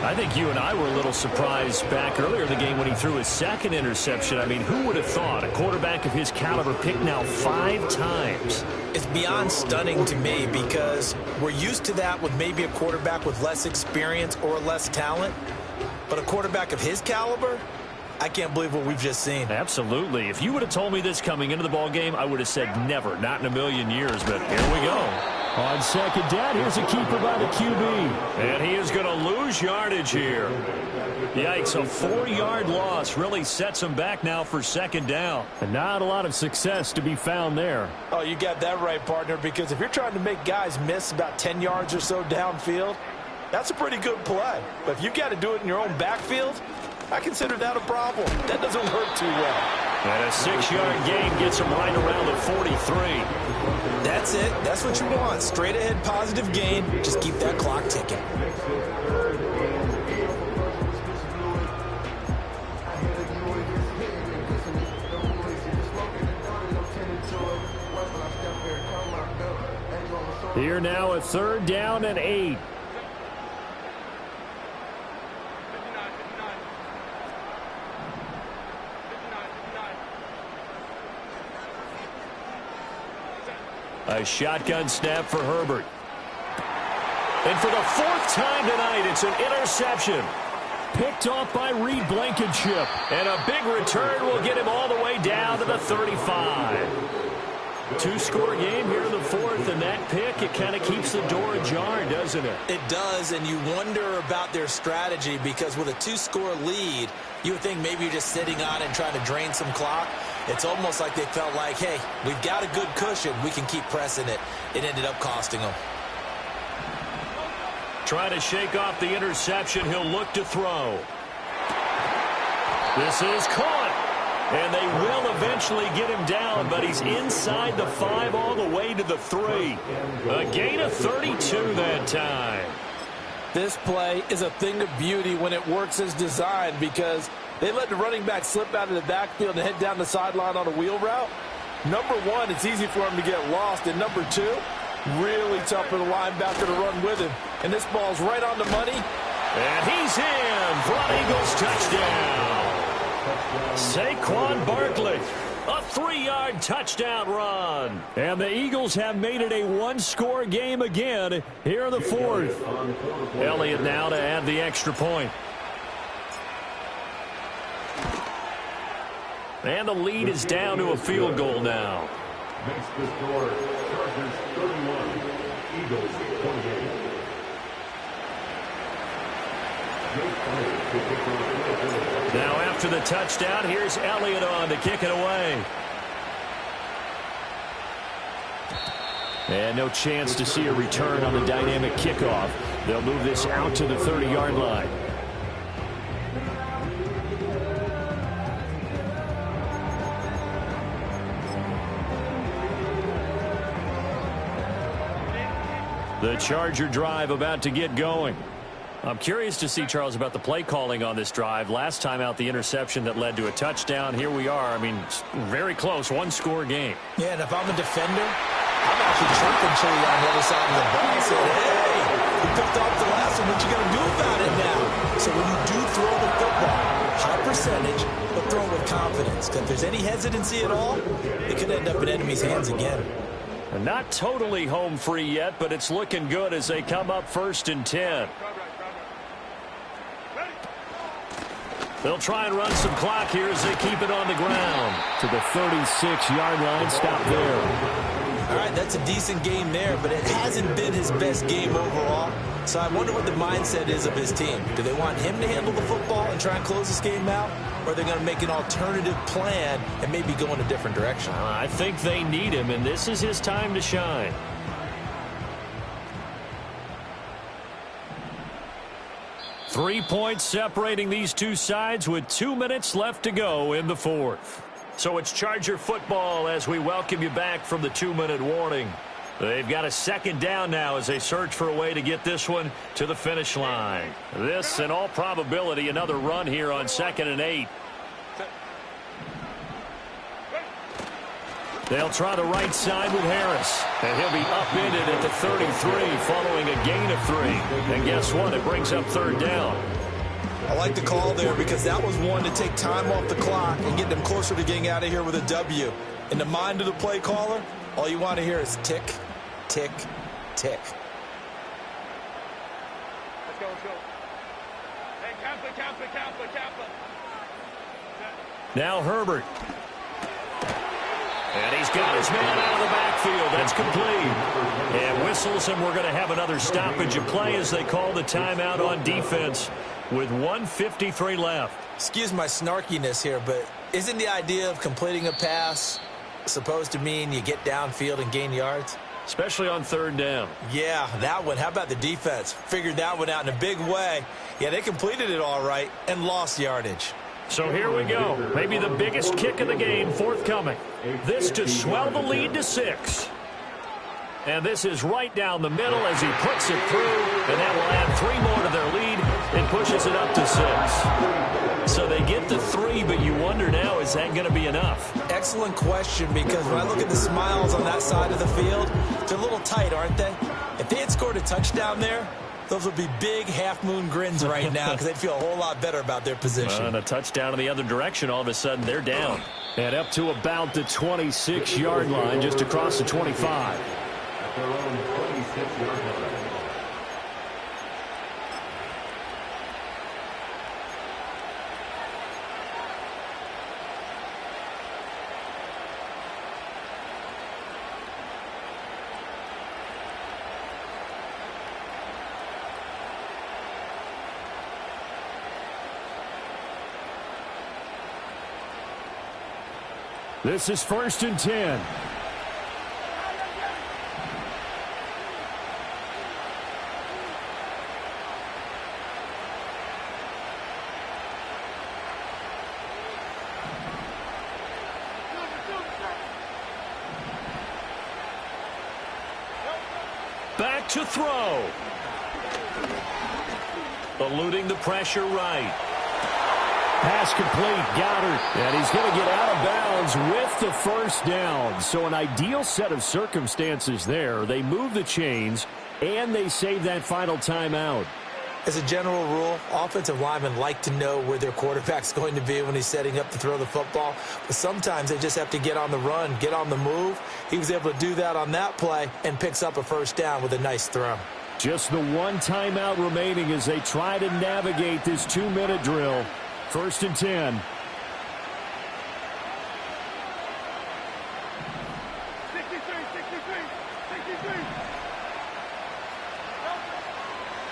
I think you and I were a little surprised back earlier in the game when he threw his 2nd interception. I mean, who would have thought a quarterback of his caliber picked now 5 times? It's beyond stunning to me because we're used to that with maybe a quarterback with less experience or less talent. But a quarterback of his caliber, I can't believe what we've just seen. Absolutely. If you would have told me this coming into the ball game, I would have said never, not in a million years. But here we go. On second down, here's a keeper by the QB. And he is going to lose yardage here. Yikes, a 4-yard loss really sets him back now for second down. And not a lot of success to be found there. Oh, you got that right, partner, because if you're trying to make guys miss about 10 yards or so downfield, that's a pretty good play. But if you've got to do it in your own backfield, I consider that a problem. That doesn't work too well. And a 6-yard gain gets him right around the 43. That's it. That's what you want. Straight ahead positive gain. Just keep that clock ticking. Here now, a 3rd down and 8. A shotgun snap for Herbert. And for the 4th time tonight, it's an interception. Picked off by Reed Blankenship. And a big return will get him all the way down to the 35. 2-score game here in the 4th, and that pick, it kind of keeps the door ajar, doesn't it? It does, and you wonder about their strategy because with a 2-score lead, you would think maybe you're just sitting on it and trying to drain some clock. It's almost like they felt like, hey, we've got a good cushion. We can keep pressing it. It ended up costing them. Trying to shake off the interception. He'll look to throw. This is caught. And they will eventually get him down, but he's inside the 5 all the way to the 3. A gain of 32 that time. This play is a thing of beauty when it works as designed because they let the running back slip out of the backfield and head down the sideline on a wheel route. Number one, it's easy for him to get lost. And number two, really tough for the linebacker to run with him. And this ball's right on the money. And he's in for an Eagles touchdown. Saquon Barkley, a 3-yard touchdown run. And the Eagles have made it a 1-score game again here in the 4th. Elliott now to add the extra point. And the lead is down to a field goal now. Makes the score Chargers 31, Eagles 28. Now after the touchdown, here's Elliott on to kick it away. And no chance to see a return on the dynamic kickoff. They'll move this out to the 30-yard line. The Charger drive about to get going. I'm curious to see, Charles, about the play calling on this drive. Last time out, the interception that led to a touchdown. Here we are. I mean, very close, 1-score game. Yeah, and if I'm a defender, I'm actually chirping Chili on the other side of the ball. Saying, hey, you picked off the last one. What you going to do about it now? So when you do throw the football, high percentage, but throw with confidence. Because if there's any hesitancy at all, it could end up in enemy's hands again. And not totally home free yet, but it's looking good as they come up 1st and 10. They'll try and run some clock here as they keep it on the ground. To the 36-yard line, stop there. All right, that's a decent game there, but it hasn't been his best game overall. So I wonder what the mindset is of his team. Do they want him to handle the football and try and close this game out? Or are they going to make an alternative plan and maybe go in a different direction? I think they need him, and this is his time to shine. Three points separating these two sides with 2 minutes left to go in the 4th. So it's Charger football as we welcome you back from the 2-minute warning. They've got a 2nd down now as they search for a way to get this one to the finish line. This, in all probability, another run here on 2nd and 8. They'll try the right side with Harris. And he'll be upended at the 33 following a gain of 3. And guess what? It brings up 3rd down. I like the call there because that was one to take time off the clock and get them closer to getting out of here with a W. In the mind of the play caller, all you want to hear is tick, tick, tick. Let's go, let's go. Hey, Kappa. Now Herbert. And he's got his man out of the backfield. That's complete. And whistles, and we're going to have another stoppage of play as they call the timeout on defense with 1:53 left. Excuse my snarkiness here, but isn't the idea of completing a pass supposed to mean you get downfield and gain yards? Especially on third down. Yeah, that one. How about the defense? Figured that one out in a big way. Yeah, they completed it all right and lost yardage. So here we go. Maybe the biggest kick of the game forthcoming. This to swell the lead to 6. And this is right down the middle as he puts it through. And that will add 3 more to their lead and pushes it up to 6. So they get the 3, but you wonder now, is that going to be enough? Excellent question, because when I look at the smiles on that side of the field, they're a little tight, aren't they? If they had scored a touchdown there, those would be big half-moon grins right now because they'd feel a whole lot better about their position. And a touchdown in the other direction, all of a sudden they're down. And up to about the 26-yard line, just across the 25. At their own 26-yard line. This is 1st and 10. Back to throw. Eluding the pressure right. Pass complete, Goddard. And he's going to get out of bounds with the first down. So an ideal set of circumstances there. They move the chains, and they save that final timeout. As a general rule, offensive linemen like to know where their quarterback's going to be when he's setting up to throw the football. But sometimes they just have to get on the run, get on the move. He was able to do that on that play and picks up a first down with a nice throw. Just the one timeout remaining as they try to navigate this 2-minute drill. 1st and 10. 63, 63.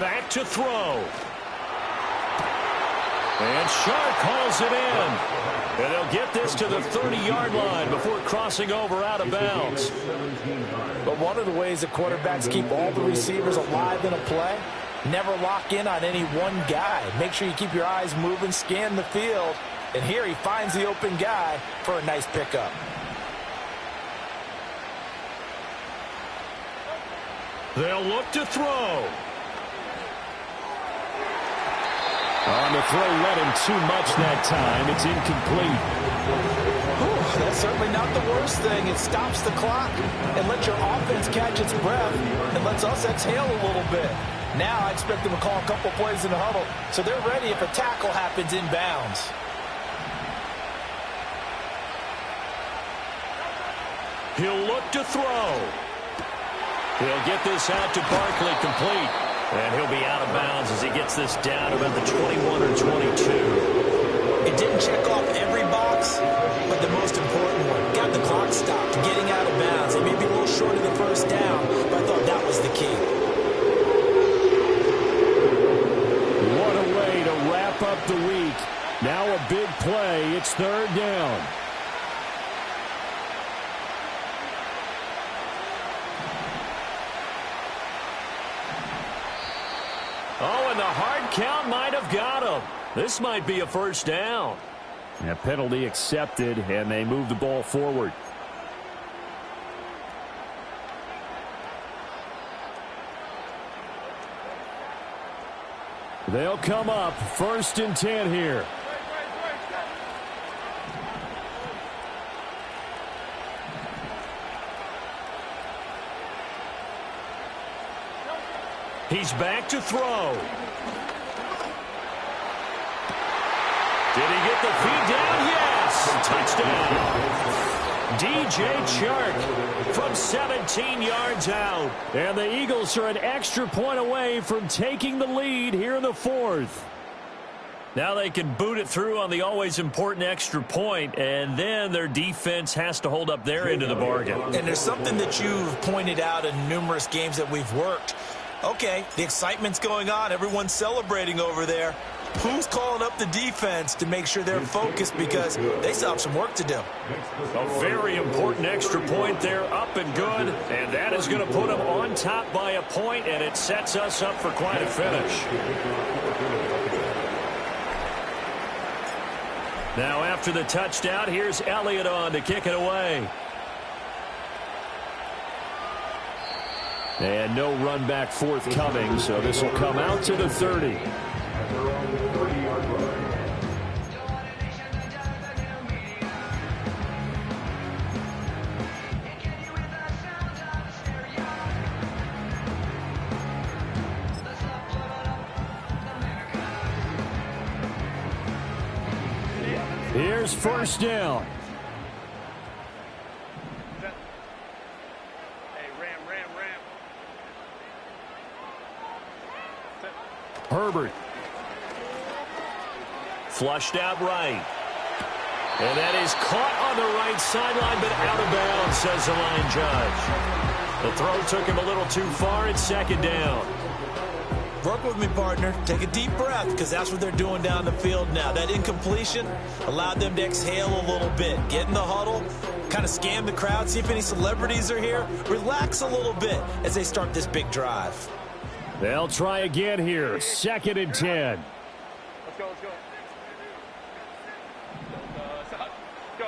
Back to throw. And Sharp calls it in. And they'll get this to the 30-yard line before crossing over out of bounds. But one of the ways that quarterbacks keep all the receivers alive in a play, never lock in on any one guy. Make sure you keep your eyes moving, scan the field. And here he finds the open guy for a nice pickup. They'll look to throw. On the throw, let him too much that time. It's incomplete. Whew, that's certainly not the worst thing. It stops the clock and lets your offense catch its breath and lets us exhale a little bit. Now I expect them to call a couple plays in the huddle so they're ready if a tackle happens inbounds. He'll look to throw. He'll get this out to Barkley complete. And he'll be out of bounds as he gets this down about the 21 or 22. It didn't check off every box, but the most important one. Got the clock stopped, getting out of bounds. It may be a little short of the first down, but I thought that was the key. What a way to wrap up the week. Now a big play. It's 3rd down. Oh, and the hard count might have got him. This might be a first down. A penalty accepted, and they move the ball forward. They'll come up 1st and 10 here. He's back to throw. Did he get the feed down? Yes! Touchdown. DJ Chark from 17 yards out. And the Eagles are an extra point away from taking the lead here in the 4th. Now they can boot it through on the always important extra point, and then their defense has to hold up their end of the bargain. And there's something that you've pointed out in numerous games that we've worked. Okay, the excitement's going on. Everyone's celebrating over there. Who's calling up the defense to make sure they're focused, because they still have some work to do? A very important extra point there, up and good, and that is going to put them on top by a point, and it sets us up for quite a finish. Now after the touchdown, here's Elliott on to kick it away. And no run back forthcoming, so this will come out to the 30. Here's first down. Herbert. Flushed out right. And that is caught on the right sideline, but out of bounds, says the line judge. The throw took him a little too far. It's second down. Work with me, partner. Take a deep breath, because that's what they're doing down the field now. That incompletion allowed them to exhale a little bit. Get in the huddle, kind of scan the crowd, see if any celebrities are here. Relax a little bit as they start this big drive. They'll try again here. Second and 10. Let's go, let's go. Stop. Go.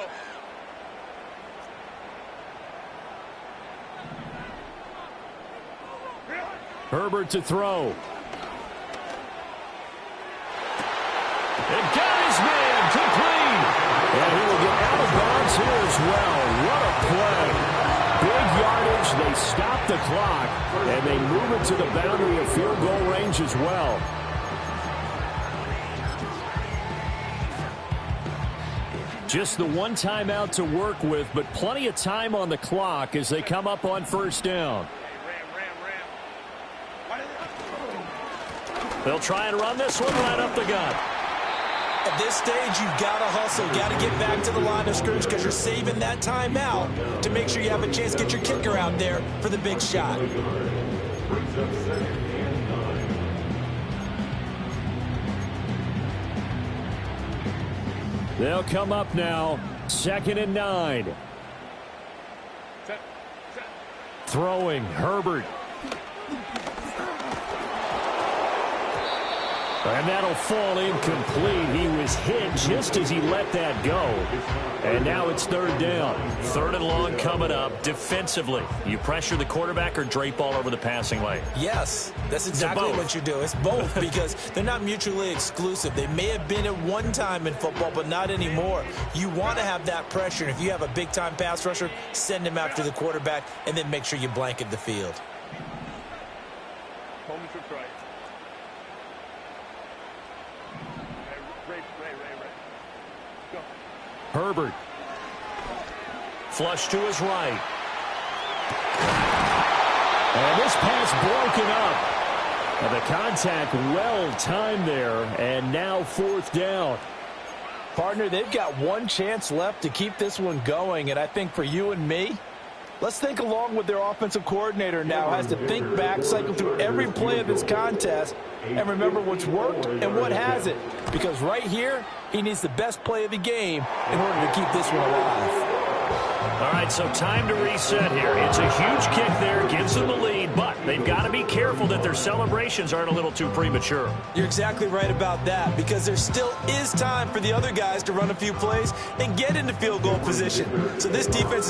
Herbert to throw. And got his man complete. And he will get out of bounds here as well. What a play. Big yardage. They stop the clock, and they move it to the boundary of field goal range as well. Just the one timeout to work with, but plenty of time on the clock as they come up on first down. They'll try and run this one right up the gut. At this stage, you've got to hustle. Got to get back to the line of scrimmage, because you're saving that timeout to make sure you have a chance to get your kicker out there for the big shot. They'll come up now. Second and 9. Throwing, Herbert. And that'll fall incomplete. He was hit just as he let that go. And now it's third down. Third and long coming up. Defensively, you pressure the quarterback or drape all over the passing lane? Yes, that's exactly what you do. It's both, because they're not mutually exclusive. They may have been at one time in football, but not anymore. You want to have that pressure. And if you have a big-time pass rusher, send him after the quarterback, and then make sure you blanket the field. Herbert. Flush to his right. And this pass broken up. And the contact well timed there. And now fourth down. Partner, they've got one chance left to keep this one going. And I think for you and me, let's think along with their offensive coordinator now. Has to think back, cycle through every play of this contest, and remember what's worked and what hasn't. Because right here, he needs the best play of the game in order to keep this one alive. All right, so time to reset here. It's a huge kick there, gives them the lead, but they've got to be careful that their celebrations aren't a little too premature. You're exactly right about that, because there still is time for the other guys to run a few plays and get into field goal position. So this defense is going